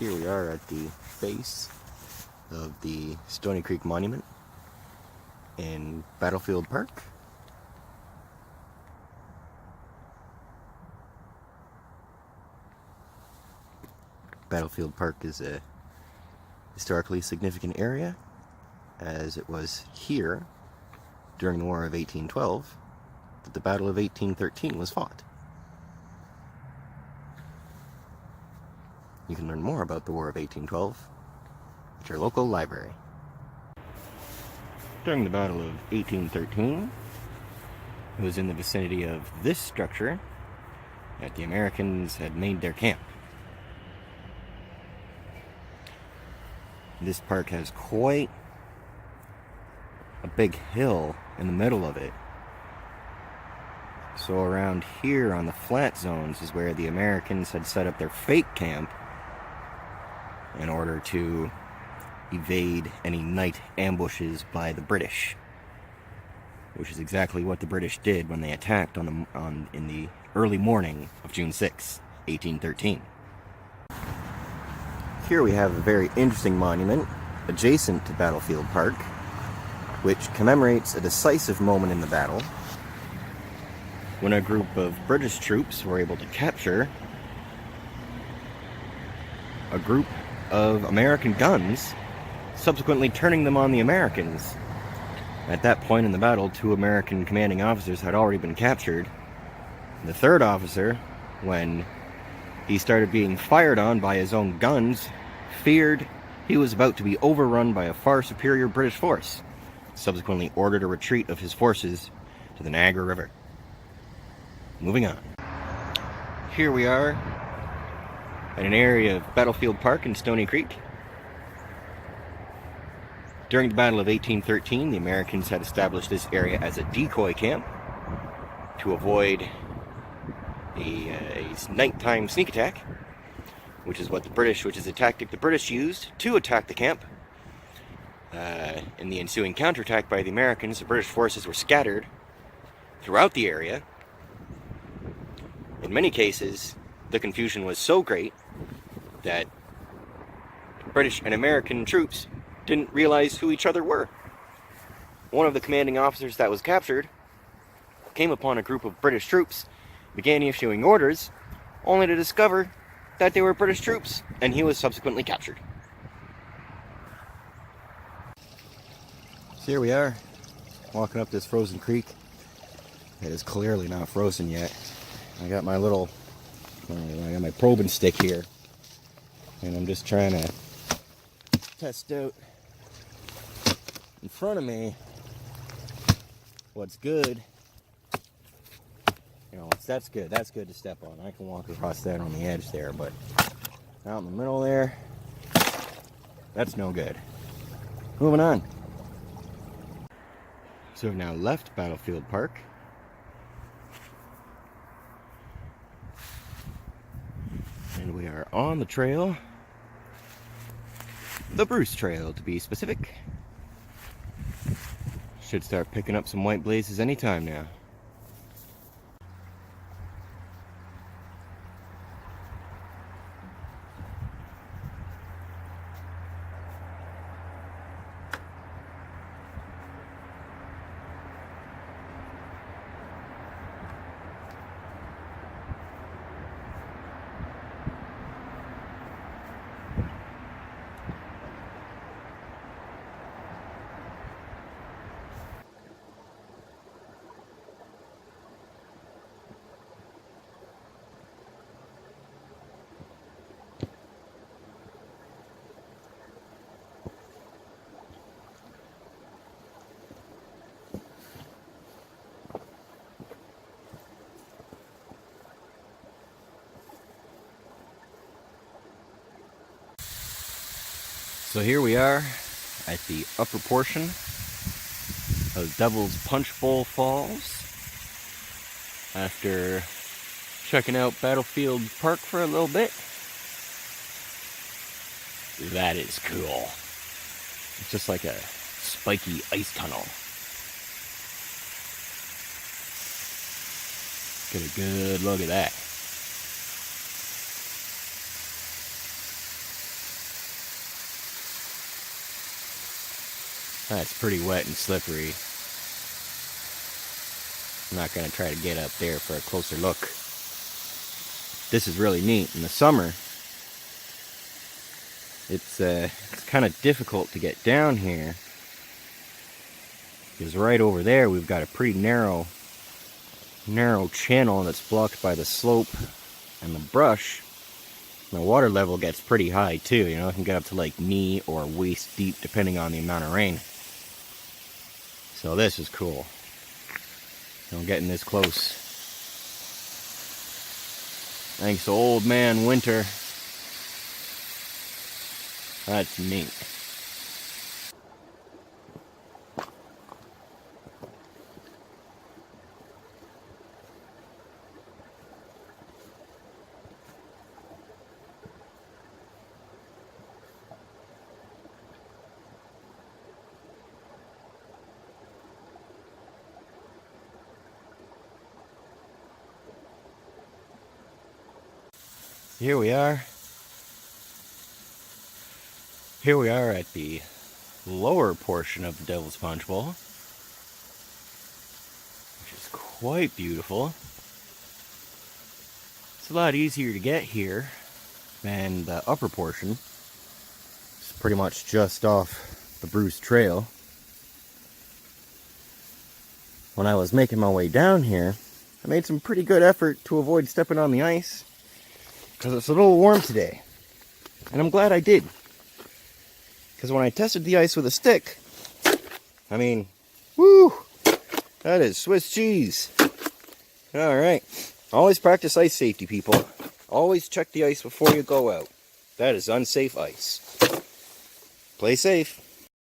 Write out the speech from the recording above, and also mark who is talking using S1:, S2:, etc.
S1: Here we are at the base of the Stony Creek Monument in Battlefeild Park. Battlefeild Park is a historically significant area, as it was here during the War of 1812 that the Battle of 1813 was fought. You can learn more about the War of 1812 at your local library. During the Battle of 1813, it was in the vicinity of this structure that the Americans had made their camp. This park has quite a big hill in the middle of it. So around here on the flat zones is where the Americans had set up their fake camp in order to evade any night ambushes by the British, which is exactly what the British did when they attacked in the early morning of June 6, 1813. Here we have a very interesting monument adjacent to Battlefeild Park, which commemorates a decisive moment in the battle when a group of British troops were able to capture a group of American guns, subsequently turning them on the Americans. At that point in the battle, 2 American commanding officers had already been captured. The 3rd officer, when he started being fired on by his own guns, feared he was about to be overrun by a far superior British force, subsequently ordered a retreat of his forces to the Niagara River. Moving on. Here we are at an area of Battlefeild Park in Stony Creek. During the Battle of 1813, the Americans had established this area as a decoy camp to avoid a nighttime sneak attack, which is a tactic the British used to attack the camp. In the ensuing counterattack by the Americans, the British forces were scattered throughout the area. In many cases, the confusion was so great that British and American troops didn't realize who each other were. One of the commanding officers that was captured came upon a group of British troops, began issuing orders, only to discover that they were British troops, and he was subsequently captured. So here we are, walking up this frozen creek. It is clearly not frozen yet. I got my probing stick here, and I'm just trying to test out in front of me what's good. You know, that's good to step on. I can walk across that on the edge there, but out in the middle there, that's no good. Moving on. So we've now left Battlefeild Park. And we are on the trail. The Bruce Trail, to be specific. Should start picking up some white blazes anytime now. So here we are at the upper portion of Devil's Punchbowl Falls after checking out Battlefeild Park for a little bit. That is cool. It's just like a spiky ice tunnel. Get a good look at that. That's pretty wet and slippery. I'm not going to try to get up there for a closer look. This is really neat. In the summer, it's kind of difficult to get down here, because right over there we've got a pretty narrow channel that's blocked by the slope and the brush. The water level gets pretty high too, you know, it can get up to like knee or waist deep depending on the amount of rain. So this is cool. I'm getting this close. Thanks to old man winter. That's neat. Here we are. Here we are at the lower portion of the Devil's Punchbowl, which is quite beautiful. It's a lot easier to get here than the upper portion. It's pretty much just off the Bruce Trail. When I was making my way down here, I made some pretty good effort to avoid stepping on the ice, because it's a little warm today. And I'm glad I did. Because when I tested the ice with a stick, I mean, woo! That is Swiss cheese. Alright. Always practice ice safety, people. Always check the ice before you go out. That is unsafe ice. Play safe.